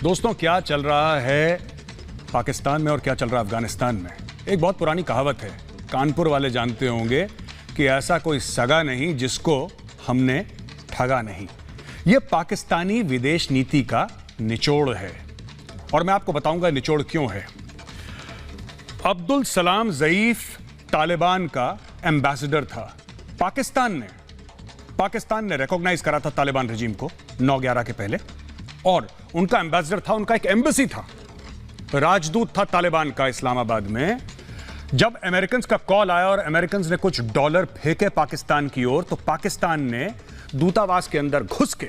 दोस्तों, क्या चल रहा है पाकिस्तान में और क्या चल रहा है अफगानिस्तान में? एक बहुत पुरानी कहावत है, कानपुर वाले जानते होंगे कि ऐसा कोई सगा नहीं जिसको हमने ठगा नहीं। ये पाकिस्तानी विदेश नीति का निचोड़ है और मैं आपको बताऊंगा निचोड़ क्यों है। अब्दुल सलाम ज़ईफ तालिबान का एम्बेसडर था। पाकिस्तान ने रिकॉग्नाइज करा था तालिबान रजीम को 9/11 के पहले, और उनका एम्बेसडर था, उनका एक एम्बेसी था, राजदूत था तालिबान का इस्लामाबाद में। जब अमेरिकन का कॉल आया और अमेरिकन ने कुछ डॉलर फेंके पाकिस्तान की ओर, तो पाकिस्तान ने दूतावास के अंदर घुस के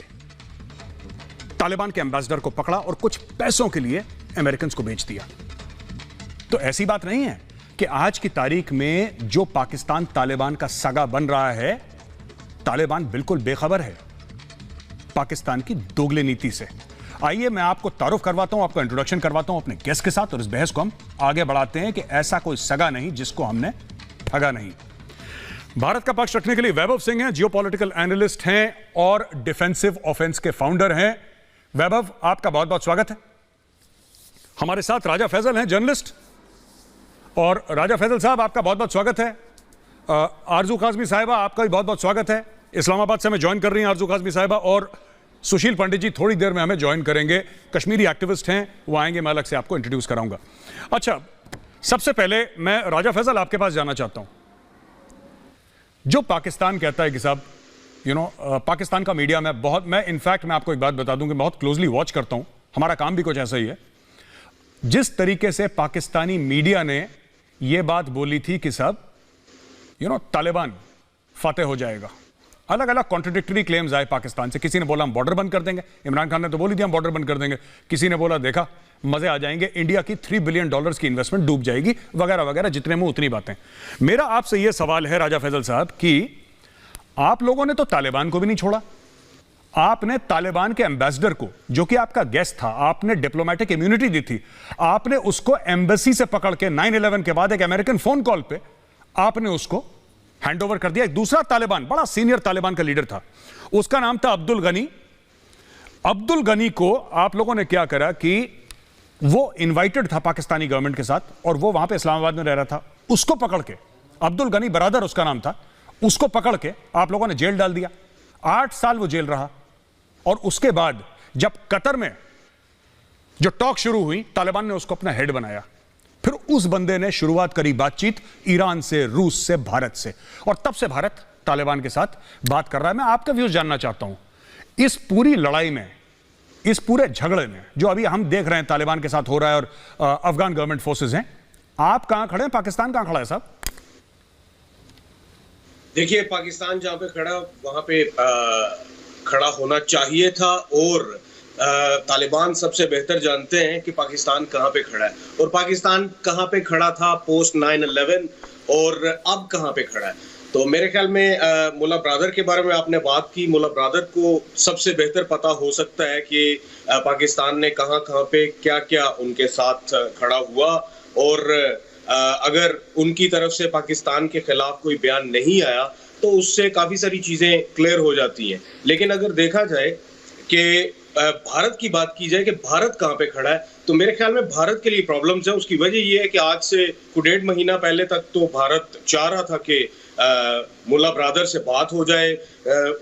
तालिबान के एम्बेसडर को पकड़ा और कुछ पैसों के लिए अमेरिकन को बेच दिया। तो ऐसी बात नहीं है कि आज की तारीख में जो पाकिस्तान तालिबान का सगा बन रहा है, तालिबान बिल्कुल बेखबर है पाकिस्तान की दोगले नीति से। आइए मैं आपको तारुफ करवाता हूं, आपको इंट्रोडक्शन करवाता हूं अपने गेस्ट के साथ, और इस बहस को हम आगे बढ़ाते हैं कि ऐसा कोई सगा नहीं जिसको हमने ठगा नहीं। भारत का पक्ष रखने के लिए वैभव सिंह हैं, जियोपॉलिटिकल एनालिस्ट हैं और डिफेंसिव ऑफेंस के फाउंडर हैं। वैभव, आपका बहुत बहुत स्वागत है। हमारे साथ राजा फैजल हैं, जर्नलिस्ट, और राजा फैजल साहब आपका बहुत बहुत स्वागत है। आरजू काज़मी साहिबा, आपका भी बहुत बहुत स्वागत है। इस्लामाबाद से हमें ज्वाइन कर रही हैं आरजू काज़मी साहिबा, और सुशील पंडित जी थोड़ी देर में हमें ज्वाइन करेंगे, कश्मीरी एक्टिविस्ट हैं, वो आएंगे, मैं अलग से आपको इंट्रोड्यूस कराऊंगा। अच्छा, सबसे पहले मैं राजा फैजल आपके पास जाना चाहता हूं। जो पाकिस्तान कहता है कि साहब पाकिस्तान का मीडिया मैं इनफैक्ट मैं आपको एक बात बता दूं कि बहुत क्लोजली वॉच करता हूं, हमारा काम भी कुछ ऐसा ही है। जिस तरीके से पाकिस्तानी मीडिया ने यह बात बोली थी कि साहब तालिबान फतेह हो जाएगा, अलग अलग कॉन्ट्रडिक्टरी क्लेम्स आए पाकिस्तान से। किसी ने बोला हम बॉर्डर बंद कर देंगे, इमरान खान ने तो बोली थी हम बॉर्डर बंद कर देंगे। किसी ने बोला देखा मजे आ जाएंगे, इंडिया की $3 बिलियन की इन्वेस्टमेंट डूब जाएगी, वगैरह वगैरह, जितने मुंह उतनी बातें। मेरा आपसे यह सवाल है राजा फैजल साहब कि आप लोगों ने तो तालिबान को भी नहीं छोड़ा, आपने तालिबान के एम्बेसडर को, जो कि आपका गेस्ट था, आपने डिप्लोमेटिक इम्यूनिटी दी थी, आपने उसको एम्बेसी से पकड़ के 9/11 के बाद एक अमेरिकन फोन कॉल पे आपने उसको हैंड ओवर कर दिया। एक दूसरा तालिबान, बड़ा सीनियर तालिबान का लीडर था, उसका नाम था अब्दुल गनी। अब्दुल गनी को आप लोगों ने क्या करा कि वो इनवाइटेड था पाकिस्तानी गवर्नमेंट के साथ, और वो वहां पे इस्लामाबाद में रह रहा था, उसको पकड़ के, अब्दुल गनी बरादर उसका नाम था, उसको पकड़ के आप लोगों ने जेल डाल दिया। 8 साल वो जेल रहा, और उसके बाद जब कतर में जो टॉक शुरू हुई, तालिबान ने उसको अपना हेड बनाया। फिर उस बंदे ने शुरुआत करी बातचीत ईरान से, रूस से, भारत से, और तब से भारत तालिबान के साथ बात कर रहा है। मैं आपका व्यूज जानना चाहता हूं, इस पूरी लड़ाई में, इस पूरे झगड़े में जो अभी हम देख रहे हैं तालिबान के साथ हो रहा है और अफगान गवर्नमेंट फोर्सेस हैं, आप कहां खड़े हैं, पाकिस्तान कहां खड़ा है साहब? देखिए, पाकिस्तान जहां पे खड़ा, वहां पे खड़ा होना चाहिए था, और तालिबान सबसे बेहतर जानते हैं कि पाकिस्तान कहां पे खड़ा है, और पाकिस्तान कहां पे खड़ा था पोस्ट 9/11 और अब कहां पे खड़ा है। तो मेरे ख्याल में मुल्ला ब्रादर के बारे में आपने बात की, मुल्ला ब्रादर को सबसे बेहतर पता हो सकता है कि पाकिस्तान ने कहां पे क्या क्या उनके साथ खड़ा हुआ, और अगर उनकी तरफ से पाकिस्तान के खिलाफ कोई बयान नहीं आया तो उससे काफी सारी चीजें क्लियर हो जाती हैं। लेकिन अगर देखा जाए कि भारत की बात की जाए कि भारत कहां पे खड़ा है, तो मेरे ख्याल में भारत के लिए प्रॉब्लम्स है। उसकी वजह यह है कि आज से कुछ 1.5 महीना पहले तक तो भारत चाह रहा था कि मुल्ला ब्रादर से बात हो जाए,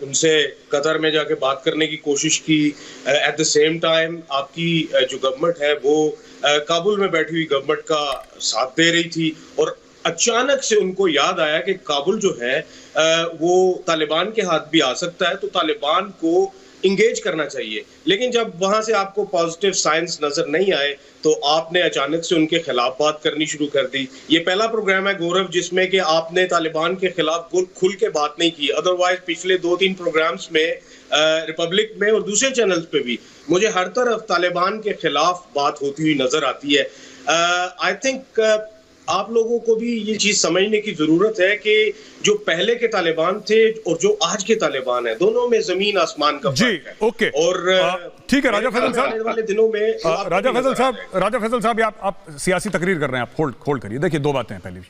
उनसे कतर में जाके बात करने की कोशिश की। एट द सेम टाइम आपकी जो गवर्नमेंट है वो काबुल में बैठी हुई गवर्नमेंट का साथ दे रही थी, और अचानक से उनको याद आया कि काबुल जो है वो तालिबान के हाथ भी आ सकता है, तो तालिबान को इंगेज करना चाहिए। लेकिन जब वहां से आपको पॉजिटिव साइंस नजर नहीं आए, तो आपने अचानक से उनके खिलाफ बात करनी शुरू कर दी। ये पहला प्रोग्राम है गौरव जिसमें कि आपने तालिबान के खिलाफ खुल के बात नहीं की। अदरवाइज पिछले 2-3 प्रोग्राम्स में रिपब्लिक में और दूसरे चैनल्स पे भी मुझे हर तरफ तालिबान के खिलाफ बात होती हुई नजर आती है। आई थिंक आप लोगों को भी ये चीज समझने की जरूरत है कि जो पहले के तालिबान थे और जो आज के तालिबान है, दोनों में जमीन आसमान का फर्क है। ओके, और ठीक है राजा फैजल साहब, आने वाले दिनों में राजा फैजल साहब आप सियासी तकरीर कर रहे हैं, आप होल्ड करिए। देखिए, 2 बातें हैं। पहली,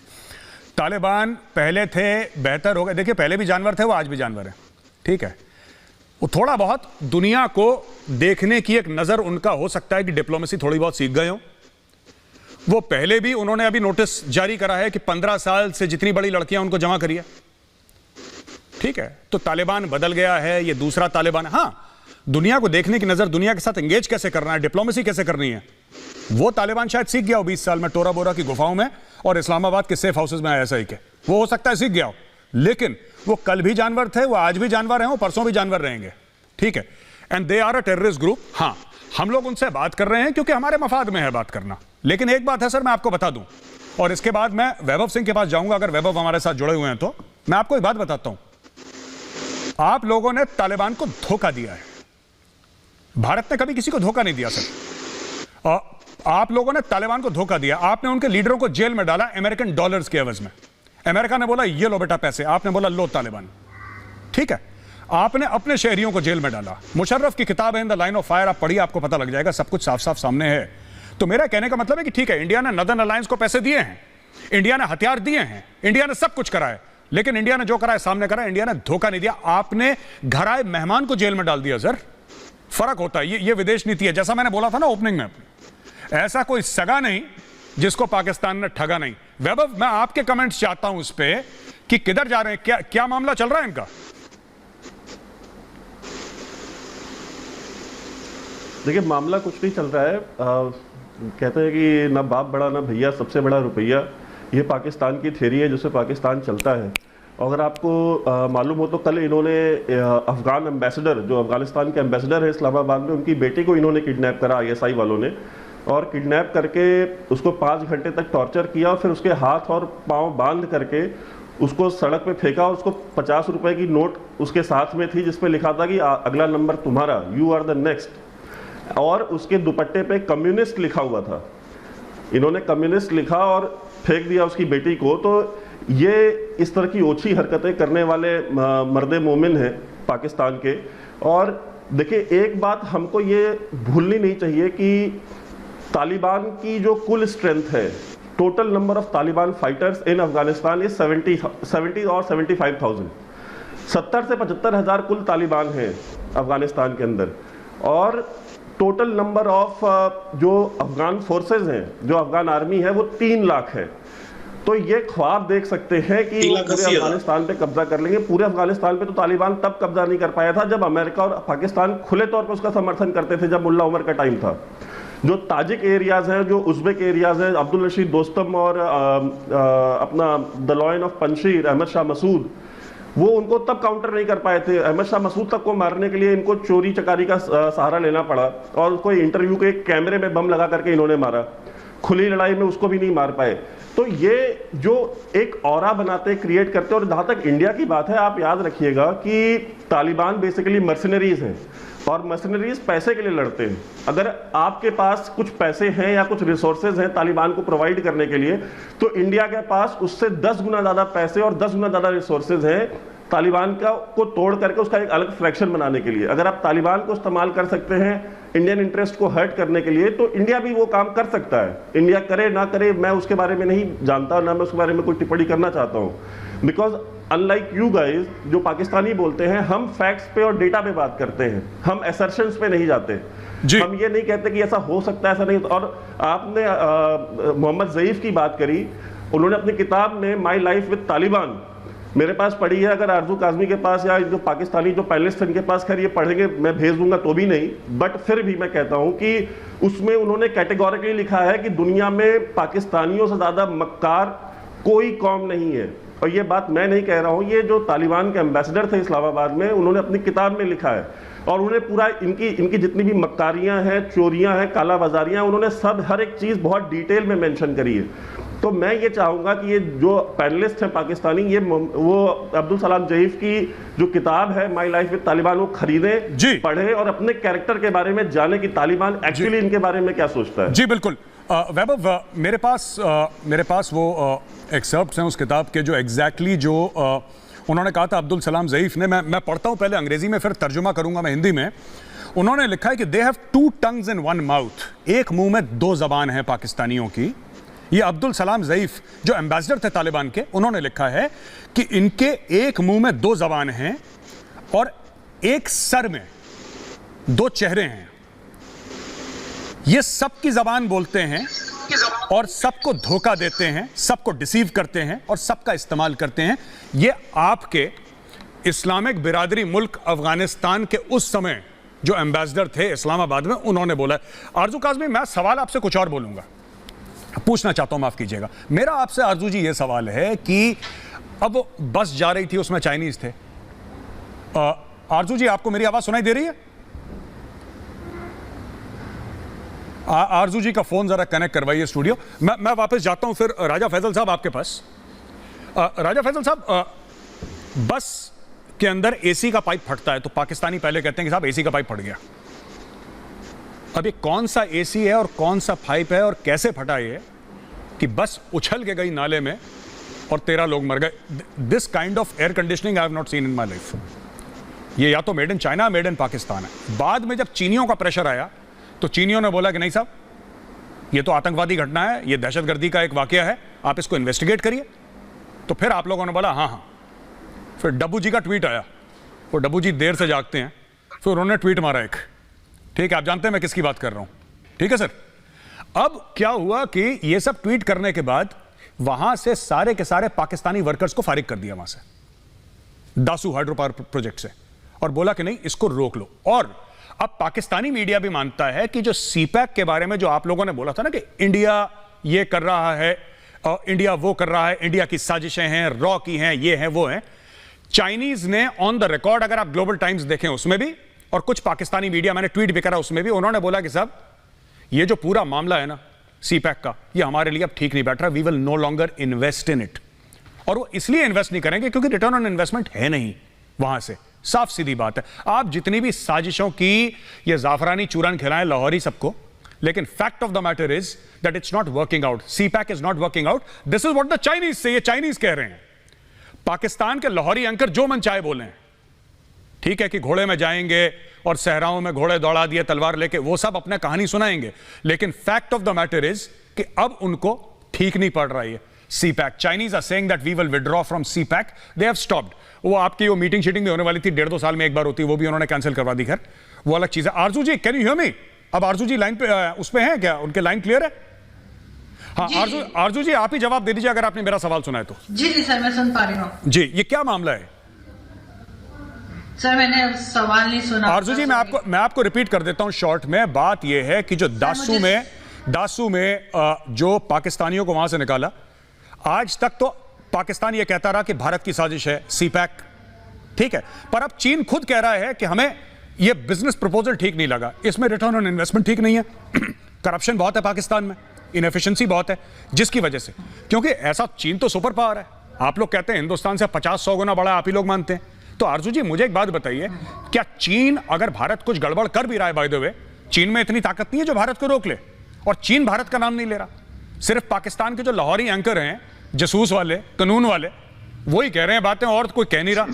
तालिबान पहले थे, बेहतर हो गए। देखिए, पहले भी जानवर थे, वो आज भी जानवर है, ठीक है। वो थोड़ा बहुत दुनिया को देखने की एक नजर उनका हो सकता है कि डिप्लोमेसी थोड़ी बहुत सीख गए हो। वो पहले भी उन्होंने अभी नोटिस जारी करा है कि 15 साल से जितनी बड़ी लड़कियां उनको जमा करिए। ठीक है, तो तालिबान बदल गया है, ये दूसरा तालिबान। हां, दुनिया को देखने की नजर, दुनिया के साथ एंगेज कैसे करना है, डिप्लोमेसी कैसे करनी है, वो तालिबान शायद सीख गया हो 20 साल में टोरा बोरा की गुफाओं में और इस्लामाबाद के सेफ हाउसेज में ISI के। वो हो सकता है सीख गया हो, लेकिन वो कल भी जानवर थे, वो आज भी जानवर हैं, वो परसों भी जानवर रहेंगे। ठीक है, and they are a terrorist group. हां, हम लोग उनसे बात कर रहे हैं क्योंकि हमारे मफाद में है बात करना। लेकिन एक बात है सर, मैं आपको बता दूं, और इसके बाद मैं वैभव सिंह के पास जाऊंगा, अगर वैभव हमारे साथ जुड़े हुए हैं तो मैं आपको एक बात बताता हूं। आप लोगों ने तालिबान को धोखा दिया है, भारत ने कभी किसी को धोखा नहीं दिया सर। आप लोगों ने तालिबान को धोखा दिया, आपने उनके लीडरों को जेल में डाला अमेरिकन डॉलर्स के एवज में। अमेरिका ने बोला ये लो बेटा पैसे, आपने बोला लो तालिबान। ठीक है, आपने अपने शहरियों को जेल में डाला। मुशर्रफ की किताब है in the line of fire, आप पढ़िए, आपको पता लग जाएगा, सब कुछ साफ साफ सामने है। तो मेरा कहने का मतलब है कि ठीक है, इंडिया ने नदर्न अलायंस को पैसे दिए हैं, इंडिया ने हथियार दिए हैं, इंडिया ने सब कुछ करा है, लेकिन इंडिया ने जो करा है सामने करा है, इंडिया ने धोखा नहीं दिया। आपने घर आए मेहमान को जेल में डाल दिया सर, फर्क होता है। ये विदेश नीति है, जैसा मैंने बोला था ना ओपनिंग में, ऐसा कोई सगा नहीं जिसको पाकिस्तान ने ठगा नहीं। वैभव, मैं आपके कमेंट्स चाहता हूं इस पे कि किधर जा रहे हैं, क्या मामला चल रहा है इनका। देखिए, मामला कुछ नहीं चल रहा है। कहते हैं कि ना बाप बड़ा ना भैया, सबसे बड़ा रुपया। ये पाकिस्तान की थ्योरी है जिससे पाकिस्तान चलता है। अगर आपको मालूम हो तो कल इन्होंने अफगान एम्बेसडर, जो अफगानिस्तान के एम्बेसडर है इस्लामाबाद में, उनकी बेटी को इन्होंने किडनैप करा ISI वालों ने, और किडनैप करके उसको 5 घंटे तक टॉर्चर किया और फिर उसके हाथ और पाँव बांध करके उसको सड़क पे फेंका और उसको 50 रुपए की नोट उसके साथ में थी जिसपे लिखा था कि अगला नंबर तुम्हारा, यू आर द नेक्स्ट, और उसके दुपट्टे पे कम्युनिस्ट लिखा हुआ था। इन्होंने कम्युनिस्ट लिखा और फेंक दिया उसकी बेटी को। तो ये इस तरह की ओछी हरकतें करने वाले मर्दे मोमिन हैं पाकिस्तान के। और देखिए, एक बात हमको ये भूलनी नहीं चाहिए कि तालिबान की जो कुल स्ट्रेंथ है, total number of Taliban fighters in Afghanistan is 70 और 75,000। 70 से 75,000 कुल तालिबान हैं अफगानिस्तान के अंदर, और टोटल नंबर ऑफ जो अफगान फोर्सेज हैं, जो अफगान आर्मी है, वो 3 लाख है। तो ये ख्वाब देख सकते हैं कि वो पूरे अफगानिस्तान पे कब्जा कर लेंगे। पूरे अफगानिस्तान पे तो तालिबान तब कब्जा नहीं कर पाया था जब अमेरिका और पाकिस्तान खुले तौर पे उसका समर्थन करते थे, जब मुल्ला उमर का टाइम था। जो ताजिक एरियाज हैं, जो उज़्बेक एरियाज हैं, अब्दुल रशीद दोस्तम और अपना the lion of Panjshir Ahmad Shah Massoud, वो उनको तब काउंटर नहीं कर पाए थे। अहमद शाह मसूद तक को मारने के लिए इनको चोरी चकारी का सहारा लेना पड़ा, और उसको इंटरव्यू के कैमरे में बम लगा करके इन्होंने मारा। खुली लड़ाई में उसको भी नहीं मार पाए। तो ये जो एक ऑरा बनाते, क्रिएट करते। और जहां तक इंडिया की बात है, आप याद रखिएगा कि तालिबान बेसिकली मर्सनरीज हैं, और मर्सनरीज पैसे के लिए लड़ते हैं। अगर आपके पास कुछ पैसे हैं या कुछ रिसोर्सेज हैं तालिबान को प्रोवाइड करने के लिए, तो इंडिया के पास उससे 10 गुना ज़्यादा पैसे और 10 गुना ज़्यादा रिसोर्सेज हैं तालिबान को तोड़ करके उसका एक अलग फ्रैक्शन बनाने के लिए। अगर आप तालिबान को इस्तेमाल कर सकते हैं इंडियन इंटरेस्ट को हर्ट करने के लिए, तो इंडिया भी वो काम कर सकता है। इंडिया करे ना करे, मैं उसके बारे में नहीं जानता, ना मैं उसके बारे में कोई टिप्पणी करना चाहता हूँ। बिकॉज अनलाइक यू गाइज जो पाकिस्तानी बोलते हैं, हम फैक्ट्स पे और डेटा पे बात करते हैं, हम असर्शंस पे नहीं जाते। हम ये नहीं कहते कि ऐसा हो सकता है, ऐसा नहीं। और आपने मोहम्मद ज़ईफ की बात करी, उन्होंने अपनी किताब में माई लाइफ विद तालिबान मेरे पास पढ़ी है। अगर आरजू काज़मी के पास या जो पाकिस्तानी जो पैनलिस्ट इनके पास, खैर ये पढ़ेंगे, मैं भेज दूंगा तो भी नहीं, बट फिर भी मैं कहता हूं कि उसमें उन्होंने कैटेगोरिकली लिखा है कि दुनिया में पाकिस्तानियों से ज़्यादा मक्कार कोई कौम नहीं है। और ये बात मैं नहीं कह रहा हूँ, ये जो तालिबान के एम्बेसडर थे इस्लामाबाद में, उन्होंने अपनी किताब में लिखा है। और उन्होंने पूरा इनकी जितनी भी मक्कारियाँ हैं, चोरियाँ हैं, काला बाजारियाँ, उन्होंने सब हर एक चीज़ बहुत डिटेल में मेंशन करी है। तो मैं ये चाहूँगा कि ये जो पैनलिस्ट हैं पाकिस्तानी, ये वो अब्दुल सलाम ज़ईफ की जो किताब है माई लाइफ विद तालिबान, वो खरीदें, पढ़ें और अपने कैरेक्टर के बारे में जाने कि तालिबान एक्चुअली इनके बारे में क्या सोचता है। जी बिल्कुल। वैभव, मेरे पास वो एक्सर्प्ट्स हैं उस किताब के, जो एग्जैक्टली जो उन्होंने कहा था अब्दुल सलाम ज़ईफ ने। मैं पढ़ता हूँ पहले अंग्रेजी में, फिर तर्जुमा करूंगा मैं हिंदी में। उन्होंने लिखा है कि they have 2 tongues in 1 mouth, एक मुंह में 2 जबान है पाकिस्तानियों की। ये अब्दुल सलाम ज़ईफ जो एम्बेसडर थे तालिबान के, उन्होंने लिखा है कि इनके एक मुंह में 2 जबान हैं, और एक सर में दो चेहरे हैं, ये सबकी जबान बोलते हैं और सबको धोखा देते हैं, सबको डिसीव करते हैं और सबका इस्तेमाल करते हैं। ये आपके इस्लामिक बिरादरी मुल्क अफगानिस्तान के उस समय जो एम्बेसडर थे इस्लामाबाद में, उन्होंने बोला। आरजू काज़मी, मैं सवाल आपसे कुछ और बोलूंगा, पूछना चाहता हूं, माफ कीजिएगा। मेरा आपसे आरजू जी ये सवाल है कि अब बस जा रही थी, उसमें चाइनीज थे। आरजू जी, आपको मेरी आवाज सुनाई दे रही है? आरजू जी का फोन जरा कनेक्ट करवाइए स्टूडियो। मैं वापस जाता हूं फिर राजा फैजल साहब आपके पास। राजा फैजल साहब, बस के अंदर एसी का पाइप फटता है तो पाकिस्तानी पहले कहते हैं कि साहब एसी का पाइप फट गया। अब ये कौन सा एसी है और कौन सा पाइप है और कैसे फटा ये कि बस उछल के गई नाले में और 13 लोग मर गए। This kind of air conditioning I have not seen in my life. ये या तो made in China, made in Pakistan है। बाद में जब चीनियों का प्रेशर आया तो चीनियों ने बोला कि नहीं साहब, ये तो आतंकवादी घटना है, ये दहशतगर्दी का एक वाकया है, आप इसको इन्वेस्टिगेट करिए। तो फिर आप लोगों ने बोला हाँ हाँ। फिर डब्बू जी का ट्वीट आया, वो डब्बू जी देर से जागते हैं, फिर उन्होंने ट्वीट मारा एक, ठीक है, आप जानते हैं मैं किसकी बात कर रहा हूं, ठीक है सर। अब क्या हुआ कि ये सब ट्वीट करने के बाद वहां से सारे के सारे पाकिस्तानी वर्कर्स को फारिग कर दिया वहां से, दासू हाइड्रो पावर प्रोजेक्ट से, और बोला कि नहीं इसको रोक लो। और अब पाकिस्तानी मीडिया भी मानता है कि जो सीपैक के बारे में जो आप लोगों ने बोला था ना कि इंडिया ये कर रहा है और इंडिया वो कर रहा है, इंडिया की साजिशें हैं, रॉ की हैं, ये हैं वो हैं, चाइनीज ने ऑन द रिकॉर्ड, अगर आप ग्लोबल टाइम्स देखें उसमें भी, और कुछ पाकिस्तानी मीडिया मैंने ट्वीट भी करा उसमें भी, उन्होंने बोला कि साहब ये जो पूरा मामला है ना सीपैक का, ये हमारे लिए अब ठीक नहीं बैठ रहा, we will no longer invest in it. और वो इसलिए इन्वेस्ट नहीं करेंगे क्योंकि रिटर्न ऑन इन्वेस्टमेंट है नहीं वहां से। साफ सीधी बात है। आप जितनी भी साजिशों की ये जाफरानी चूरन खिलाएं लाहौरी सबको, लेकिन fact of the matter is that it's not working out, CPEC is not working out. This is what the Chinese से, ये चाइनीज कह रहे हैं। पाकिस्तान के लाहौरी एंकर जो मन चाहे बोले, ठीक है कि घोड़े में जाएंगे और सहराओं में घोड़े दौड़ा दिए तलवार लेके, वो सब अपने कहानी सुनाएंगे, लेकिन fact of the matter is कि अब उनको ठीक नहीं पड़ रहा है CPEC. Chinese are saying that we will withdraw from CPEC, they have stopped. वो आपकी वो मीटिंग शीटिंग भी होने वाली थी 1.5-2 साल में एक बार होती है, वो भी उन्होंने कैंसिल करवा दी। खैर वो अलग चीज है। आरजू जी, कैन यू हियर मी? अब आरजू जी लाइन पे, उस पे हैं क्या? उनके लाइन क्लियर है? हाँ आरजू जी, आप ही जवाब दे दीजिए अगर आपने मेरा सवाल सुना है तो। जी जी सर, मैं सुन पा रही हूँ। जी, ये क्या मामला है? सर मैंने सवाल नहीं सुना। आरजू जी, मैं आपको रिपीट कर देता हूं शॉर्ट में। बात यह है कि जो दासू में जो पाकिस्तानियों को वहां से निकाला, आज तक तो पाकिस्तान ये कहता रहा कि भारत की साजिश है सीपैक, ठीक है, पर अब चीन खुद कह रहा है कि हमें ये बिजनेस प्रपोजल ठीक नहीं लगा, इसमें रिटर्न ऑन इन्वेस्टमेंट ठीक नहीं है, करप्शन बहुत है पाकिस्तान में, इनएफिशिएंसी बहुत है, जिसकी वजह से, क्योंकि ऐसा चीन तो सुपर पावर है, आप लोग कहते हैं हिंदुस्तान से 50-100 गुना बड़ा, आप ही लोग मानते हैं। तो आरजू जी, मुझे एक बात बताइए, क्या चीन, अगर भारत कुछ गड़बड़ कर भी रहा है, बाय द वे, चीन में इतनी ताकत नहीं है जो भारत को रोक ले? और चीन भारत का नाम नहीं ले रहा, सिर्फ पाकिस्तान के जो लाहौरी एंकर हैं, जसूस वाले, कानून वाले, वही कह रहे हैं बातें और कोई कह नहीं रहा।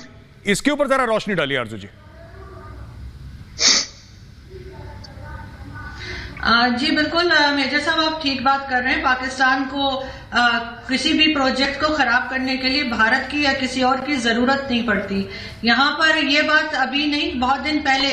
इसके ऊपर जरा रोशनी डालिए आरजू जी। जी बिल्कुल मेजर साहब, आप ठीक बात कर रहे हैं। पाकिस्तान को किसी भी प्रोजेक्ट को खराब करने के लिए भारत की या किसी और की जरूरत नहीं पड़ती। यहाँ पर ये बात अभी नहीं, बहुत दिन पहले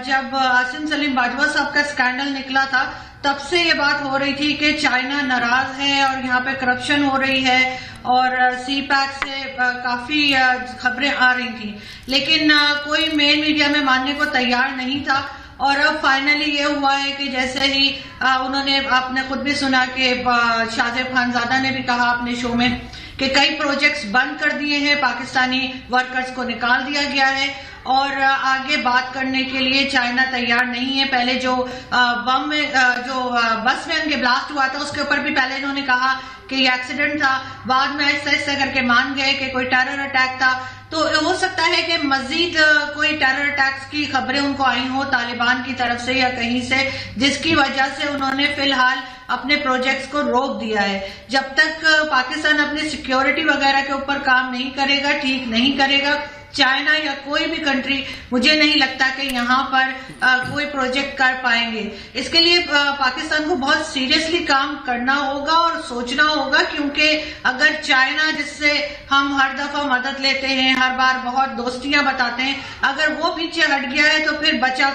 जब आसिम सलीम बाजवा साहब का स्कैंडल निकला था, तब से ये बात हो रही थी कि चाइना नाराज है और यहाँ पे करप्शन हो रही है, और सीपैक से काफी खबरें आ रही थी, लेकिन कोई मेन मीडिया में मानने को तैयार नहीं था। और अब फाइनली ये हुआ है कि जैसे ही उन्होंने, आपने खुद भी सुना कि शाहजेब खानजादा ने भी कहा अपने शो में कि कई प्रोजेक्ट्स बंद कर दिए हैं, पाकिस्तानी वर्कर्स को निकाल दिया गया है और आगे बात करने के लिए चाइना तैयार नहीं है। पहले जो बम में, जो बस में उनके ब्लास्ट हुआ था, उसके ऊपर भी पहले इन्होंने कहा कि ये एक्सीडेंट था, बाद में ऐसा ऐसा करके मान गए कि कोई टेरर अटैक था। तो हो सकता है कि मजीद कोई टेरर अटैक्स की खबरें उनको आई हो तालिबान की तरफ से या कहीं से, जिसकी वजह से उन्होंने फिलहाल अपने प्रोजेक्ट्स को रोक दिया है। जब तक पाकिस्तान अपनी सिक्योरिटी वगैरह के ऊपर काम नहीं करेगा, ठीक नहीं करेगा, चाइना या कोई भी कंट्री, मुझे नहीं लगता कि यहाँ पर कोई प्रोजेक्ट कर पाएंगे। इसके लिए पाकिस्तान को बहुत सीरियसली काम करना होगा और सोचना होगा, क्योंकि अगर चाइना, जिससे हम हर दफा मदद लेते हैं, हर बार बहुत दोस्तियां बताते हैं, अगर वो पीछे हट गया है तो फिर बचा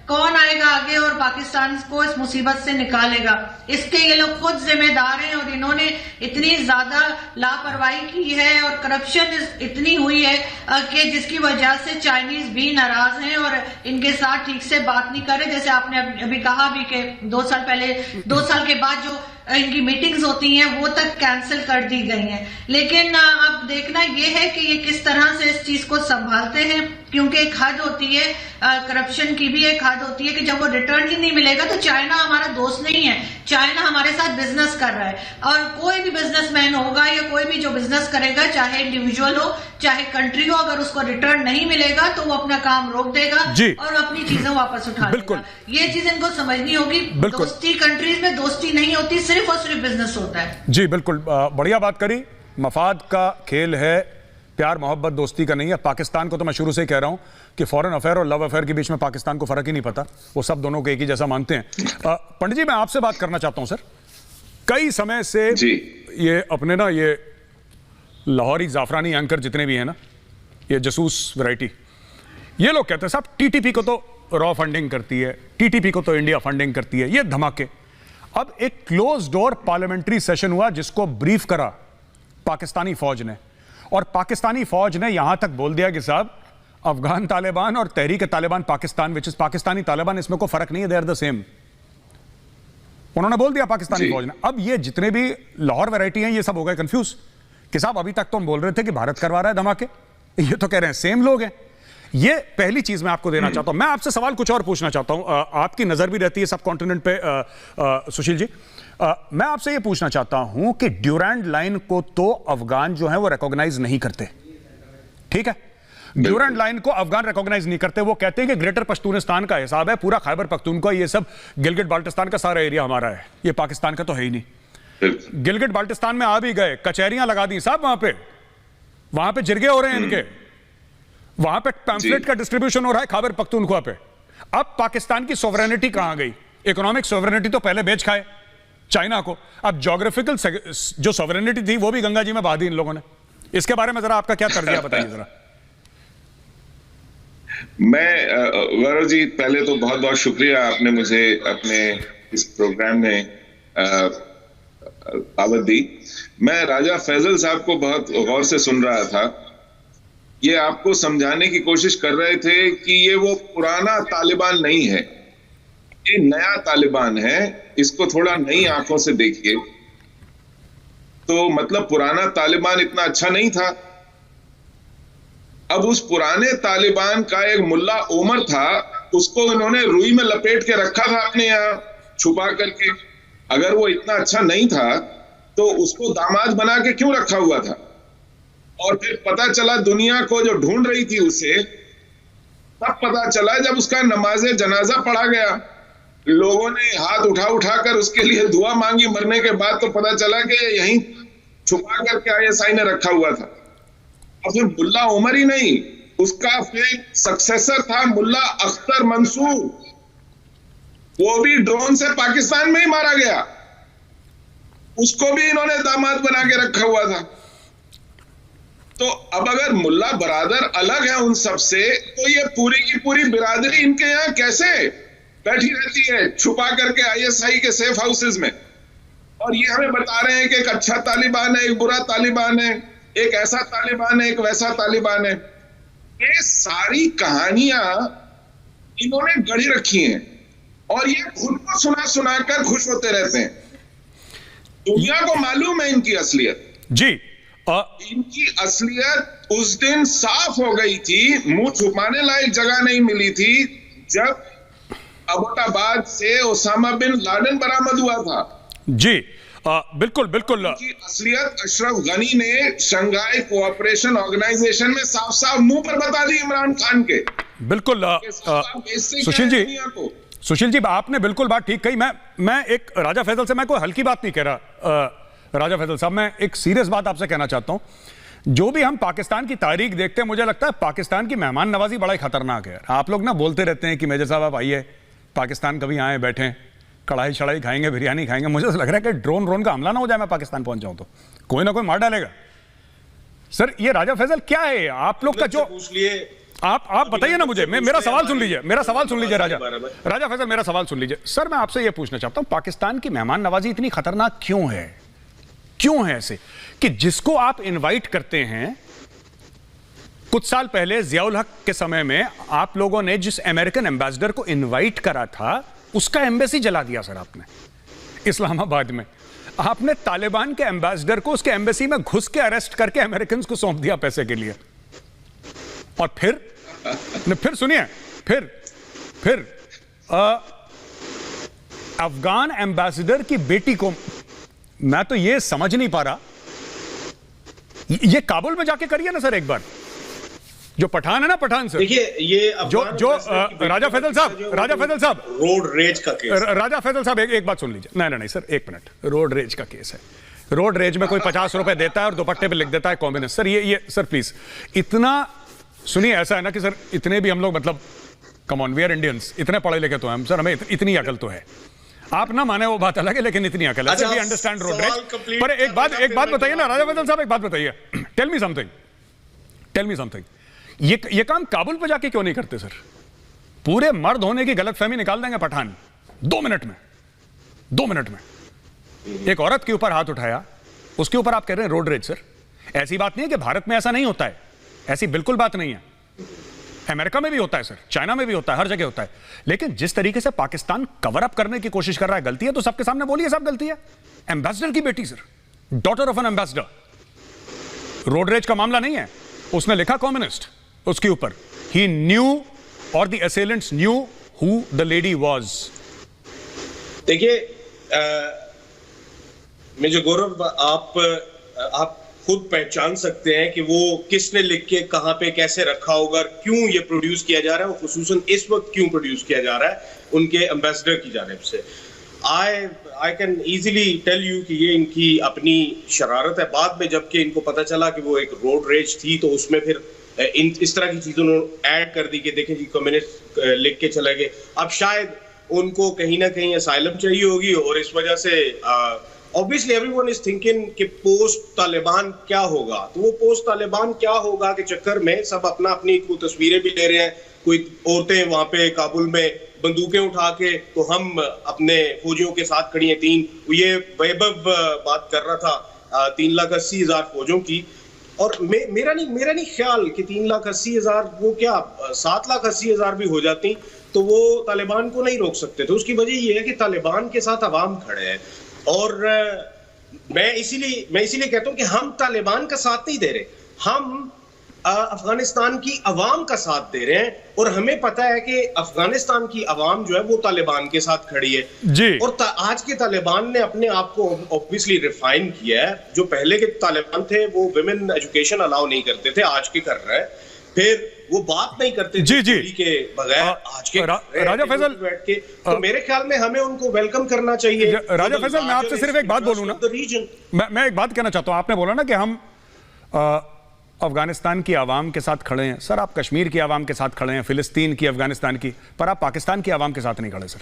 कौन आएगा आगे और पाकिस्तान को इस मुसीबत से निकालेगा। इसके ये लोग खुद जिम्मेदार हैं और इन्होंने इतनी ज्यादा लापरवाही की है और करप्शन इतनी हुई है कि जिसकी वजह से चाइनीज भी नाराज हैं और इनके साथ ठीक से बात नहीं कर रहे। जैसे आपने अभी कहा भी कि 2 साल के बाद जो इनकी मीटिंग्स होती हैं वो तक कैंसिल कर दी गई हैं। लेकिन अब देखना ये है कि ये किस तरह से इस चीज को संभालते हैं, क्योंकि एक हद होती है, करप्शन की भी एक हद होती है कि जब वो रिटर्न ही नहीं मिलेगा तो चाइना हमारा दोस्त नहीं है, चाइना हमारे साथ बिजनेस कर रहा है। और कोई भी बिजनेसमैन होगा या कोई भी जो बिजनेस करेगा, चाहे इंडिविजुअल हो चाहे कंट्री हो, अगर उसको रिटर्न नहीं मिलेगा तो वो अपना काम रोक देगा और अपनी चीजें वापस उठा लेगा। ये चीज इनको समझनी होगी। दोस्ती कंट्रीज में दोस्ती नहीं होती, सिर्फ और सिर्फ बिजनेस होता है। जी बिल्कुल, बढ़िया बात करी। मफाद का खेल है, प्यार मोहब्बत दोस्ती का नहीं है। पाकिस्तान को तो मैं शुरू से ही कह रहा हूं कि फॉरेन अफेयर और लव अफेयर के बीच में पाकिस्तान को फर्क ही नहीं पता, वो सब दोनों को एक ही जैसा मानते हैं। पंडित जी, मैं आपसे बात करना चाहता हूं सर। कई समय से ये अपने ना ये लाहौरी जाफरानी एंकर जितने भी हैं ना, ये जसूस वैरायटी, ये लोग कहते हैं साहब टीटीपी को तो रॉ फंडिंग करती है, टीटीपी को तो इंडिया फंडिंग करती है, ये धमाके। अब एक क्लोज डोर पार्लियामेंट्री सेशन हुआ जिसको ब्रीफ करा पाकिस्तानी फौज ने, और पाकिस्तानी फौज ने यहां तक बोल दिया कि साहब अफगान तालिबान और तहरीक तालिबान पाकिस्तान विच इज पाकिस्तानी तालिबान, इसमें कोई फर्क नहीं है, दे आर द सेम। उन्होंने बोल दिया पाकिस्तानी फौज ने। अब ये जितने भी लाहौर वैरायटी हैं ये सब हो गए कंफ्यूज कि साहब अभी तक तो हम बोल रहे थे कि भारत करवा रहा है धमाके, ये तो कह रहे हैं सेम लोग हैं। ये पहली चीज मैं आपको देना चाहता हूं। मैं आपसे सवाल कुछ और पूछना चाहता हूं, आपकी नजर भी रहती है सब कॉन्टिनेंट पे सुशील जी। मैं आपसे ये पूछना चाहता हूं कि ड्यूरैंड लाइन को तो अफगान जो है वो रिकॉग्नाइज नहीं करते, ठीक है? ड्यूरैंड लाइन को अफगान रिकॉग्नाइज नहीं करते। वो कहते हैं कि ग्रेटर पश्तूनिस्तान का हिसाब है, पूरा खैबर पख्तूनख्वा, ये सब गिलगिट बाल्टिस्तान का सारा एरिया हमारा है, ये पाकिस्तान का तो है ही नहीं। गिलगिट बाल्टिस्तान में आ भी गए, कचहरियां लगा दी साहब, वहां पे जिरगे हो रहे हैं इनके, वहां पे पैम्फलेट का डिस्ट्रीब्यूशन हो रहा है खैबर पख्तूनख्वा पे। अब पाकिस्तान की सोवरेनिटी कहां गई? इकोनॉमिक सोवरेनिटी तो पहले बेच खाए चाइना को, अब ज्योग्राफिकल जो सोवरेनिटी थी वो भी गंगा जी में बहा दी इन लोगों ने। इसके बारे में जरा आपका क्या तर्जिया बताइए जरा। मैं गौरव जी, पहले तो बहुत बहुत शुक्रिया, आपने मुझे अपने इस प्रोग्राम में दावत दी। मैं राजा फैजल साहब को बहुत गौर से सुन रहा था। ये आपको समझाने की कोशिश कर रहे थे कि ये वो पुराना तालिबान नहीं है, ये नया तालिबान है, इसको थोड़ा नई आंखों से देखिए। तो मतलब पुराना तालिबान इतना अच्छा नहीं था। अब उस पुराने तालिबान का एक मुल्ला उमर था, उसको इन्होंने रुई में लपेट के रखा था अपने यहां छुपा करके। अगर वो इतना अच्छा नहीं था तो उसको दामाद बना के क्यों रखा हुआ था? और फिर पता चला दुनिया को जो ढूंढ रही थी उसे, तब पता चला जब उसका नमाज़े जनाजा पढ़ा गया, लोगों ने हाथ उठा उठाकर उसके लिए दुआ मांगी मरने के बाद, तो पता चला कि यहीं छुपा करके आईएसआई ने रखा हुआ था। और फिर मुल्ला उमर ही नहीं, उसका फिर सक्सेसर था मुल्ला अख्तर मंसूर, वो भी ड्रोन से पाकिस्तान में ही मारा गया, उसको भी इन्होंने दामाद बना के रखा हुआ था। तो अब अगर मुल्ला बरादर अलग है उन सब से, तो ये पूरी की पूरी बिरादरी इनके यहां कैसे बैठी रहती है छुपा करके आईएसआई के सेफ हाउसेस में? और ये हमें बता रहे हैं कि एक अच्छा तालिबान है, एक बुरा तालिबान है, एक ऐसा तालिबान है, एक वैसा तालिबान है। ये सारी कहानियां इन्होंने गढ़ी रखी हैं और ये खुद को सुना सुना कर खुश होते रहते हैं। दुनिया को मालूम है इनकी असलियत जी। इनकी असलियत उस दिन साफ हो गई थी, मुंह छुपाने लायक जगह नहीं मिली थी जब अबोटाबाद से ओसामा बिन लादेन बरामद हुआ था। जी बिल्कुल बिल्कुल। की असलियत अशरफ गनी ने शंघाई कोऑपरेशन ऑर्गेनाइजेशन में साफ साफ मुंह पर बता दी इमरान खान के। बिल्कुल सुशील जी, आपने बिल्कुल बात ठीक कही। मैं एक राजा फैजल से मैं कोई हल्की बात नहीं कह रहा। राजा फैजल साहब, मैं एक सीरियस बात आपसे कहना चाहता हूं। जो भी हम पाकिस्तान की तारीख देखते हैं, मुझे लगता है पाकिस्तान की मेहमान नवाजी बड़ा ही खतरनाक है। आप लोग ना बोलते रहते हैं कि मेजर साहब आप आइए पाकिस्तान, कभी आए बैठें, कढ़ाई शढ़ाई खाएंगे, बिरयानी खाएंगे। मुझे तो लग रहा है कि ड्रोन का हमला ना हो जाए, मैं पाकिस्तान पहुंच जाऊं तो कोई ना कोई मार डालेगा। सर ये राजा फैसल क्या है आप लोग का जो पूछ लिए, आप बताइए ना मुझे, मेरा सवाल सुन लीजिए, मेरा सवाल सुन लीजिए राजा फैसल, मेरा सवाल सुन लीजिए। सर मैं आपसे ये पूछना चाहता हूं, पाकिस्तान की मेहमान नवाजी इतनी खतरनाक क्यों है? क्यों है ऐसे कि जिसको आप इनवाइट करते हैं, कुछ साल पहले जियाउल हक के समय में आप लोगों ने जिस अमेरिकन एम्बेसडर को इनवाइट करा था उसका एम्बेसी जला दिया सर आपने इस्लामाबाद में। आपने तालिबान के एम्बेसडर को उसके एम्बेसी में घुस के अरेस्ट करके अमेरिकन को सौंप दिया पैसे के लिए। और फिर सुनिए, फिर अफगान एम्बेसडर की बेटी को, मैं तो ये समझ नहीं पा रहा, ये काबुल में जाके करिए ना सर एक बार, जो पठान है ना, पठान सर, देखिए ये जो राजा फैसल साहब रोड रेज का केस, राजा फैसल साहब एक बात सुन लीजिए। नहीं सर एक मिनट, रोड रेज का केस है। रोड रेज में कोई 50 रुपए देता है और दुपट्टे पे लिख देता है कम्युनिस्ट। सर ये सर प्लीज इतना सुनिए, ऐसा है ना कि सर इतने भी हम लोग, मतलब come on, we are Indians, इतने पढ़े लिखे तो हैं सर, हमें इतनी अकल तो है। आप ना माने वो बात अलग है, लेकिन इतनी अकल है। We understand road rage. पर एक बात बताइए ना राजा फैसल साहब, एक बात बताइए, टेल मी समथिंग, ये काम काबुल पे जाके क्यों नहीं करते सर? पूरे मर्द होने की गलतफहमी निकाल देंगे पठान 2 मिनट में। एक औरत के ऊपर हाथ उठाया, उसके ऊपर आप कह रहे हैं रोड रेज। सर ऐसी बात नहीं है कि भारत में ऐसा नहीं होता है, ऐसी बिल्कुल बात नहीं है। अमेरिका में भी होता है सर, चाइना में भी होता है, हर जगह होता है। लेकिन जिस तरीके से पाकिस्तान कवर अप करने की कोशिश कर रहा है, गलती है तो सबके सामने बोलिए साहब गलती है। एम्बेसडर की बेटी sir, daughter of an ambassador, road rage का मामला नहीं है, उसने लिखा कम्युनिस्ट उसके ऊपर। He knew or the assailants knew who the lady was. देखिए मेजर गौरव, आप खुद पहचान सकते हैं कि वो किसने लिख के कहां पे कैसे रखा होगा, क्यों ये प्रोड्यूस किया जा रहा है, और खुसूसन इस वक्त क्यों प्रोड्यूस किया जा रहा है उनके एम्बेसडर की जानिब से। I can easily tell you कि ये इनकी अपनी शरारत है। बाद में जबकि इनको पता चला कि वो एक रोड रेज थी, तो उसमें फिर इस तरह की चीजों ने ऐड कर दी कि देखें जी कम्युनिस्ट लिख के चले गए। अब शायद उनको कहीं ना कहीं असाइलम चाहिए होगी, और इस वजह से ऑब्वियसली एवरीवन इज थिंकिंग कि पोस्ट तालिबान क्या होगा। तो वो पोस्ट तालिबान क्या होगा के चक्कर में सब अपनी तस्वीरें भी ले रहे हैं। कोई औरतें वहां पे काबुल में बंदूकें उठा के, तो हम अपने फौजियों के साथ खड़ी हैं। ये वैभव बात कर रहा था 3,80,000 फौजों की, और मेरा नहीं ख्याल कि 3,80,000 वो क्या 7,80,000 भी हो जाती तो वो तालिबान को नहीं रोक सकते थे। उसकी वजह ये है कि तालिबान के साथ अवाम खड़े हैं, और मैं इसीलिए कहता हूं कि हम तालिबान का साथ नहीं दे रहे, हम अफगानिस्तान की अवाम का साथ दे रहे हैं। और हमें पता है कि अफगानिस्तान की अवाम जो है वो तालिबान के साथ खड़ी है जी। और आज के तालिबान ने अपने आप को ऑब्वियसली रिफाइन किया है। जो पहले के तालिबान थे वो विमेन एजुकेशन अलाउ नहीं करते थे, आज के कर रहे हैं। फिर वो बात नहीं करते जी के बगैर, आज के राजा फैसल बैठ के, तो मेरे ख्याल में हमें उनको वेलकम करना चाहिए। राजा फैसल, मैं आपसे सिर्फ एक बात बोलूं ना, मैं एक बात कहना चाहता हूं। आपने बोला ना कि हम अफगानिस्तान की आवाम के साथ खड़े हैं। सर आप कश्मीर की आवाम के साथ खड़े हैं, फिलिस्तीन की, अफगानिस्तान की, पर आप पाकिस्तान की आवाम के साथ नहीं खड़े सर,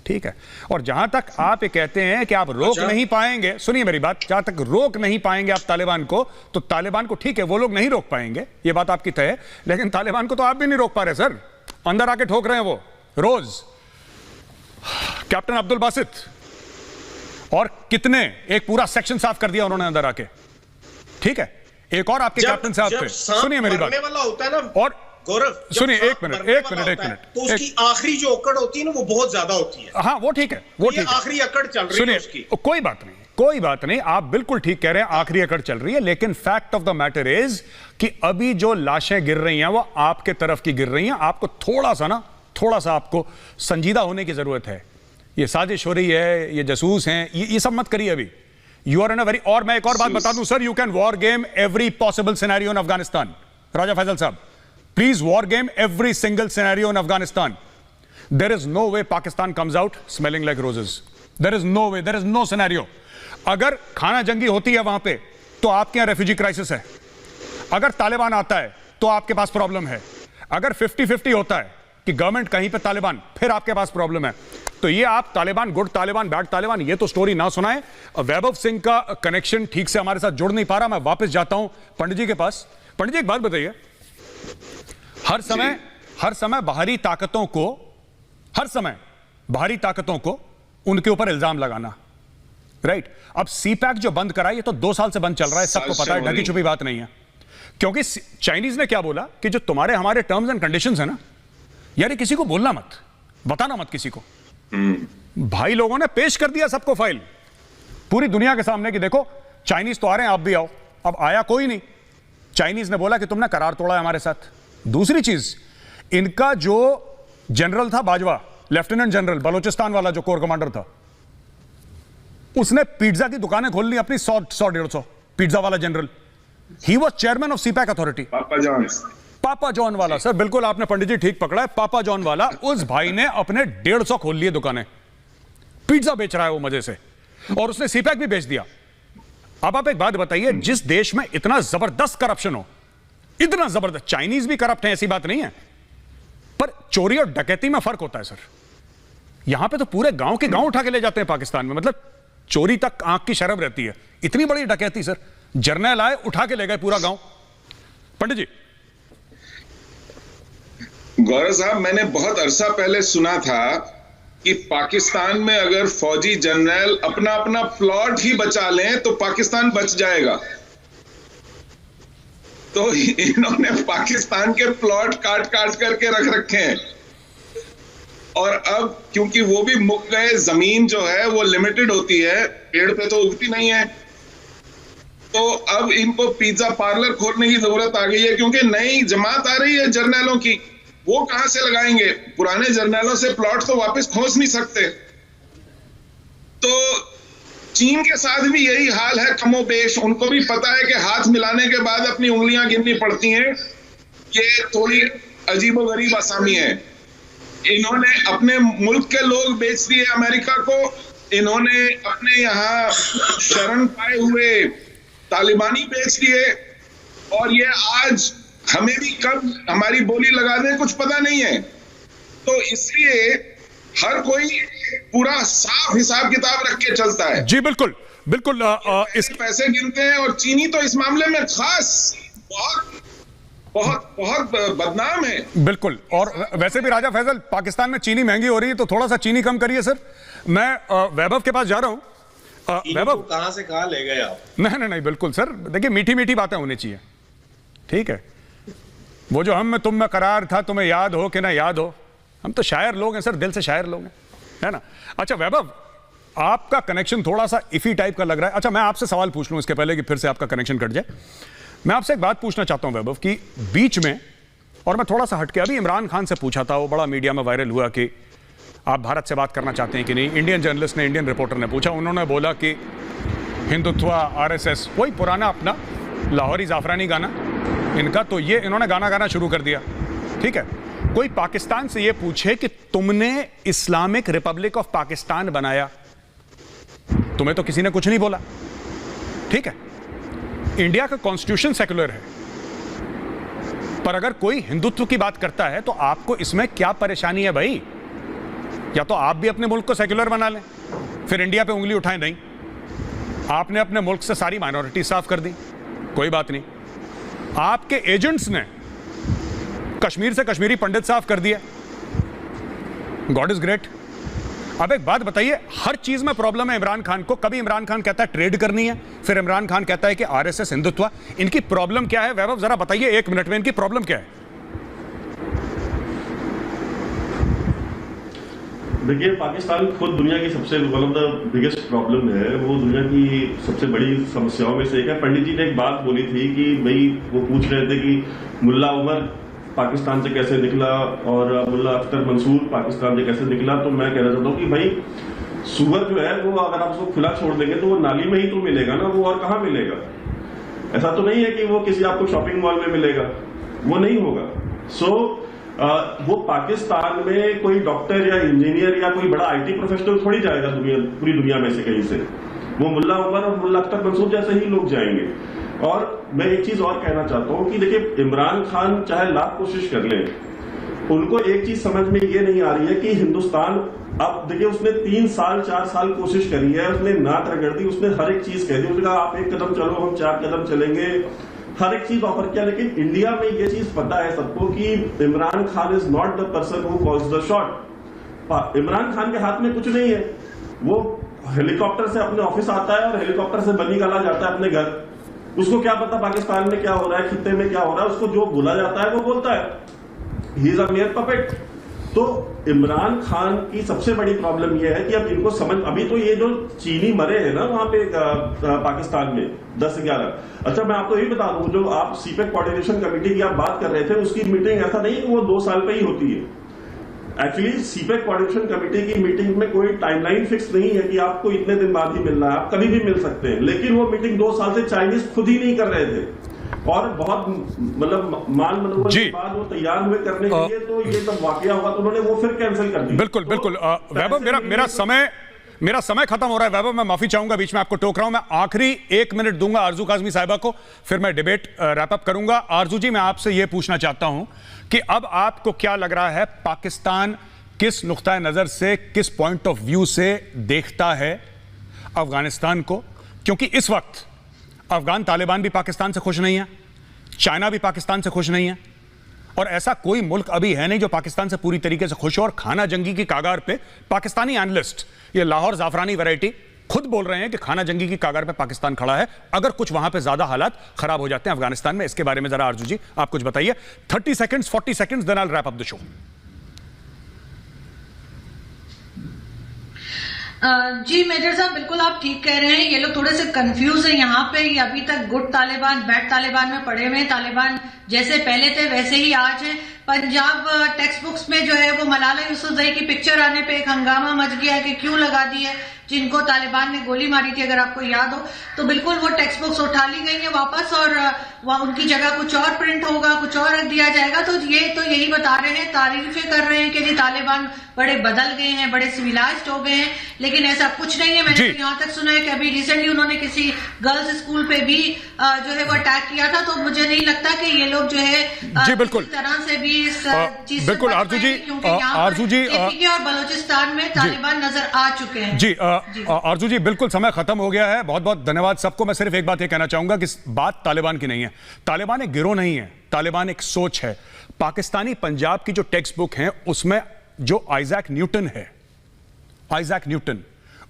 ठीक है। और जहां तक आप ये कहते हैं कि आप रोक नहीं पाएंगे, सुनिए मेरी बात, जहां तक रोक नहीं पाएंगे आप तालिबान को, तो तालिबान को ठीक है वो लोग नहीं रोक पाएंगे, ये बात आपकी तय है। लेकिन तालिबान को तो आप भी नहीं रोक पा रहे सर, अंदर आके ठोक रहे हैं वो रोज। कैप्टन अब्दुल बासित और कितने, एक पूरा सेक्शन साफ कर दिया उन्होंने अंदर आके, ठीक है। एक और आपके कैप्टन साहब थे, सुनिए मेरी बात, वाला होता है ना, और गौरव सुनिए, एक मिनट, तो उसकी आखिरी जो अकड़ होती है ना वो बहुत ज्यादा होती है। हाँ वो ठीक है, वो ठीक है, आखिरी अकड़ चल रही है उसकी, कोई बात नहीं, आप बिल्कुल ठीक कह रहे हैं, आखिरी अकड़ चल रही है। लेकिन fact of the matter is कि अभी जो लाशें गिर रही हैं वो आपके तरफ की गिर रही हैं। आपको थोड़ा सा आपको संजीदा होने की जरूरत है। ये साजिश हो रही है, ये जासूस हैं, ये सब मत करिए अभी। You are in a very, और मैं एक और बात बता दूं sir, you can war game every possible scenario in Afghanistan. Raja Faisal साहब, please war game every single scenario in Afghanistan. There is no way Pakistan comes out smelling like roses. There is no way, there is no scenario. अगर खाना जंगी होती है वहां पे तो आपके यहां रेफ्यूजी क्राइसिस है, अगर तालिबान आता है तो आपके पास प्रॉब्लम है, अगर 50-50 होता है कि गवर्नमेंट कहीं पे तालिबान, फिर आपके पास प्रॉब्लम है। तो ये आप तालिबान गुड तालिबान बैड तालिबान ये तो स्टोरी ना सुनाएं। वैभव सिंह का कनेक्शन ठीक से हमारे साथ जुड़ नहीं पा रहा, मैं वापस जाता हूं पंडित जी के पास। पंडित जी एक बात बताइए, हर समय बाहरी ताकतों को उनके ऊपर इल्जाम लगाना, राइट? अब सीपैक जो बंद करा, ये तो 2 साल से बंद चल रहा है, सबको पता है, ढकी छुपी बात नहीं है। क्योंकि चाइनीज ने क्या बोला कि जो तुम्हारे हमारे टर्म्स एंड कंडीशंस है ना यार, ये किसी को बोलना मत, बताना मत किसी को। भाई लोगों ने पेश कर दिया सबको फाइल पूरी दुनिया के सामने कि देखो चाइनीज तो आ रहे हैं, आप भी आओ। अब आया कोई नहीं, चाइनीज ने बोला कि तुमने करार तोड़ा है हमारे साथ। दूसरी चीज, इनका जो जनरल था बाजवा, लेफ्टिनेंट जनरल बलोचिस्तान वाला जो कोर कमांडर था, उसने पिज्जा की दुकानें खोल ली अपनी 100-150 पिज्जा वाला general. He was chairman of CPEC authority. पापा जॉन वाला, सर बिल्कुल आपने पंडित जी ठीक पकड़ा है, पापा जॉन वाला, उस भाई ने अपने 150 खोल लिए दुकानें, पिज्जा बेच रहा है वो मजे से, और उसने सीपैक भी बेच दिया। अब आप एक बात बताइए, जिस देश में इतना जबरदस्त करप्शन हो, इतना जबरदस्त, चाइनीज भी करप्ट है ऐसी बात नहीं है, पर चोरी और डकैती में फर्क होता है सर। यहां पे तो पूरे गांव के गांव उठा के ले जाते हैं पाकिस्तान में, मतलब चोरी तक आंख की शरब रहती है, इतनी बड़ी डकैती सर। जर्नल आए उठा के ले गए पूरा गांव। पंडित जी। गौरव साहब, मैंने बहुत अरसा पहले सुना था कि पाकिस्तान में अगर फौजी जनरल अपना अपना प्लॉट ही बचा लें तो पाकिस्तान बच जाएगा। तो इन्होंने पाकिस्तान के प्लॉट काट काट करके रख रखे हैं, और अब क्योंकि वो भी मुक गए, जमीन जो है वो लिमिटेड होती है, पेड़ पे तो उगती नहीं है, तो अब इनको पिज्जा पार्लर खोलने की जरूरत आ गई है, क्योंकि नई जमात आ रही है जर्नैलों की, वो कहां से लगाएंगे? पुराने जर्नैलों से प्लॉट तो वापस खोज नहीं सकते। तो चीन के साथ भी यही हाल है कमोबेश, उनको भी पता है कि हाथ मिलाने के बाद अपनी उंगलियां गिननी पड़ती हैं, ये थोड़ी अजीबोगरीब आसामी है। इन्होंने अपने मुल्क के लोग बेच दिए अमेरिका को, इन्होंने अपने यहाँ शरण पाए हुए तालिबानी बेच दिए, और ये आज हमें भी कब हमारी बोली लगा दें कुछ पता नहीं है। तो इसलिए हर कोई पूरा साफ हिसाब किताब रख के चलता है। जी बिल्कुल बिल्कुल। इस पैसे गिनते हैं, और चीनी तो इस मामले में खास बहुत बहुत बहुत बदनाम है। बिल्कुल। और वैसे भी राजा फैसल, पाकिस्तान में चीनी महंगी हो रही है, तो थोड़ा सा चीनी कम करिए सर। मैं वैभव के पास जा रहा हूं। वैभव, कहां से कहां ले गए आप? नहीं बिल्कुल सर, देखिए मीठी मीठी बातें होनी चाहिए, ठीक है? वो जो हम में तुम में करार था, तुम्हें याद हो कि ना याद हो, हम तो शायर लोग हैं सर, दिल से शायर लोग हैं, है ना? अच्छा वैभव, आपका कनेक्शन थोड़ा सा इफी टाइप का लग रहा है। अच्छा मैं आपसे सवाल पूछ लूं इसके पहले कि फिर से आपका कनेक्शन कट जाए। मैं आपसे एक बात पूछना चाहता हूं वैभव, कि बीच में, और मैं थोड़ा सा हटके, अभी इमरान खान से पूछा था, वो बड़ा मीडिया में वायरल हुआ कि आप भारत से बात करना चाहते हैं कि नहीं। इंडियन जर्नलिस्ट ने, इंडियन रिपोर्टर ने पूछा, उन्होंने बोला कि हिंदुत्व, RSS, वही पुराना अपना लाहौरी जाफरानी गाना इनका, तो ये इन्होंने गाना गाना शुरू कर दिया, ठीक है? कोई पाकिस्तान से ये पूछे कि तुमने इस्लामिक रिपब्लिक ऑफ पाकिस्तान बनाया, तुम्हें तो किसी ने कुछ नहीं बोला, ठीक है? इंडिया का कॉन्स्टिट्यूशन सेक्युलर है, पर अगर कोई हिंदुत्व की बात करता है तो आपको इसमें क्या परेशानी है भाई? या तो आप भी अपने मुल्क को सेक्युलर बना लें, फिर इंडिया पे उंगली उठाएं। नहीं, आपने अपने मुल्क से सारी माइनॉरिटी साफ कर दी, कोई बात नहीं। आपके एजेंट्स ने कश्मीर से कश्मीरी पंडित साफ कर दिया, गॉड इज ग्रेट। अब एक बात बताइए, हर चीज में प्रॉब्लम है इमरान खान को। कभी इमरान खान कहता है ट्रेड करनी है, फिर इमरान खान कहता है कि RSS हिंदुत्व। इनकी प्रॉब्लम क्या है वैभव, जरा बताइए 1 मिनट में, इनकी प्रॉब्लम क्या है? देखिए, पाकिस्तान खुद दुनिया की सबसे one of the biggest problem है, वो दुनिया की सबसे बड़ी समस्याओं में से एक है। पंडित जी ने एक बात बोली थी कि भाई, वो पूछ रहे थे कि मुल्ला उमर पाकिस्तान से कैसे निकला और मुल्ला अख्तर मंसूर पाकिस्तान से कैसे निकला। तो मैं कहना चाहता हूँ कि भाई, सुअर जो है वो अगर आप उसको खुला छोड़ देंगे तो वो नाली में ही तो मिलेगा ना, वो और कहाँ मिलेगा? ऐसा तो नहीं है कि वो किसी आपको शॉपिंग मॉल में मिलेगा, वो नहीं होगा। सो वो पाकिस्तान में कोई डॉक्टर या इंजीनियर या कोई बड़ा IT प्रोफेशनल थोड़ी जाएगा पूरी दुनिया में से कहीं से। वो मुल्ला उमर और मुल्ला अख्तर मंसूर जैसे ही लोग जाएंगे। और मैं एक चीज और कहना चाहता हूं कि देखिए, इमरान खान चाहे लाख कोशिश कर ले, उनको एक चीज समझ में ये नहीं आ रही है कि हिंदुस्तान, अब देखिए उसने 3 साल 4 साल कोशिश करी है, उसने नाक रगड़ दी, उसने हर एक चीज कह दी, उसने कहा आप 1 कदम चलो हम 4 कदम चलेंगे, हर एक चीज ऑफर किया। लेकिन इंडिया में ये चीज पता है सबको कि Imran Khan is not the person who calls the shot. Imran Khan के हाथ में कुछ नहीं है, वो हेलीकॉप्टर से अपने ऑफिस आता है और हेलीकॉप्टर से बनी गाला जाता है अपने घर। उसको क्या पता पाकिस्तान में क्या हो रहा है, खित्ते में क्या हो रहा है, उसको जो बोला जाता है वो बोलता है। He is a mayor puppet. तो इमरान खान की सबसे बड़ी प्रॉब्लम यह है कि अब इनको समझ, अभी तो ये जो चीनी मरे हैं ना वहां पे पाकिस्तान में 10-11, अच्छा मैं आपको यही बता दूं, जो आप सीपेक कोऑर्डिनेशन कमेटी की आप बात कर रहे थे, उसकी मीटिंग ऐसा नहीं कि वो 2 साल पे ही होती है। एक्चुअली सीपेक कोऑर्डिनेशन कमेटी की मीटिंग में कोई टाइमलाइन फिक्स नहीं है कि आपको इतने दिन बाद ही मिलना है, आप कभी भी मिल सकते हैं। लेकिन वो मीटिंग 2 साल से चाइनीज खुद ही नहीं कर रहे थे और बहुत मतलब मान मनोबल के बाद वो तैयार हुए करने के लिए, तो ये जब वाकया हुआ तो उन्होंने वो फिर कैंसिल कर दिया। बिल्कुल बिल्कुल। वैभव, मेरा समय खत्म हो रहा है। वैभव, मैं माफी चाहूंगा, बीच में आपको टोक रहा हूं। मैं आखिरी 1 मिनट दूंगा आरजू काजमी साहिबा को, फिर मैं डिबेट रैप अप करूंगा। आरजू जी, मैं आपसे यह पूछना चाहता हूं कि अब आपको क्या लग रहा है, पाकिस्तान किस नुक्ता नजर से, किस पॉइंट ऑफ व्यू से देखता है अफगानिस्तान को? क्योंकि इस वक्त अफगान तालिबान भी पाकिस्तान से खुश नहीं है, चाइना भी पाकिस्तान से खुश नहीं है, और ऐसा कोई मुल्क अभी है नहीं जो पाकिस्तान से पूरी तरीके से खुश हो। और खाना जंगी की कागार पे पाकिस्तानी एनालिस्ट, ये लाहौर जाफरानी वैरायटी, खुद बोल रहे हैं कि खाना जंगी की कागार पे पाकिस्तान खड़ा है अगर कुछ वहां पे ज्यादा हालात खराब हो जाते हैं अफगानिस्तान में। इसके बारे में जरा आरजू जी आप कुछ बताइए। 30 seconds, 40 seconds, then I will wrap up the show. जी मेजर साहब, बिल्कुल आप ठीक कह रहे हैं। ये लोग थोड़े से कंफ्यूज हैं यहाँ पे। ये अभी तक गुड तालिबान बैड तालिबान में पड़े हुए हैं। तालिबान जैसे पहले थे वैसे ही आज है। पंजाब टेक्स्ट बुक्स में जो है वो मलाला यूसुफजई की पिक्चर आने पे एक हंगामा मच गया है कि क्यों लगा दी है जिनको तालिबान ने गोली मारी थी, अगर आपको याद हो तो। बिल्कुल वो टेक्स्ट बुक्स उठा ली गई है वापस और उनकी जगह कुछ और प्रिंट होगा, कुछ और रख दिया जाएगा। तो यही बता रहे हैं, तारीफें कर रहे हैं कि जी तालिबान बड़े बदल गए हैं, बड़े सिविलाइज्ड हो गए हैं, लेकिन ऐसा कुछ नहीं है। मैंने तो यहाँ तक सुना है कि अभी रिसेंटली उन्होंने किसी गर्ल्स स्कूल पे भी जो है वो अटैक किया था। तो मुझे नहीं लगता कि ये लोग जो है किसी तरह से भी इस चीज बिल्कुल आरजू जी, आरजू जी, और बलूचिस्तान में तालिबान नजर आ चुके हैं। जी आरजू जी, बिल्कुल समय खत्म हो गया है। बहुत बहुत धन्यवाद सबको। मैं सिर्फ एक बात ये कहना चाहूंगा कि बात तालिबान की नहीं है। तालिबान एक गिरोह नहीं है, तालिबान एक सोच है। पाकिस्तानी पंजाब की जो टेक्स्ट बुक है उसमें जो आइजैक न्यूटन है, आइजैक न्यूटन,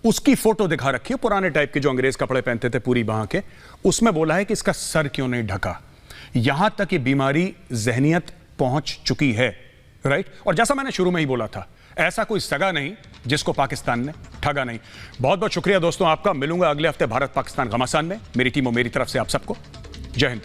उसकी फोटो दिखा रखी है, पुराने टाइप के जो अंग्रेज कपड़े पहनते थे पूरी बाह के। उसमें बोला है कि इसका सर क्यों नहीं ढका। यहां तक ये बीमारी जहनियत पहुंच चुकी है, राइट। और जैसा मैंने शुरू में ही बोला था, ऐसा कोई सगा नहीं जिसको पाकिस्तान ने ठगा नहीं। बहुत बहुत शुक्रिया दोस्तों आपका। मिलूंगा अगले हफ्ते भारत पाकिस्तान घमासान में। मेरी टीम और मेरी तरफ से आप सबको जय हिंद।